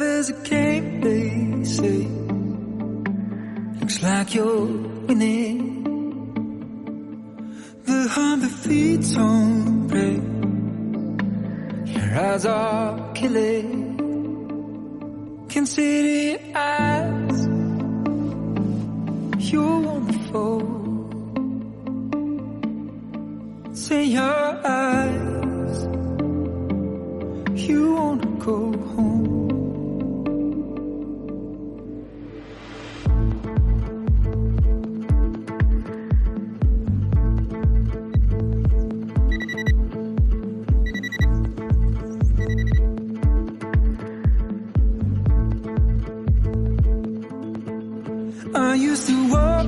is a game, they say. Looks like you're winning. The 100 feet don't break. Your eyes are killing. Can see the eyes. You're wonderful. Say your eyes. You wanna go home. I used to walk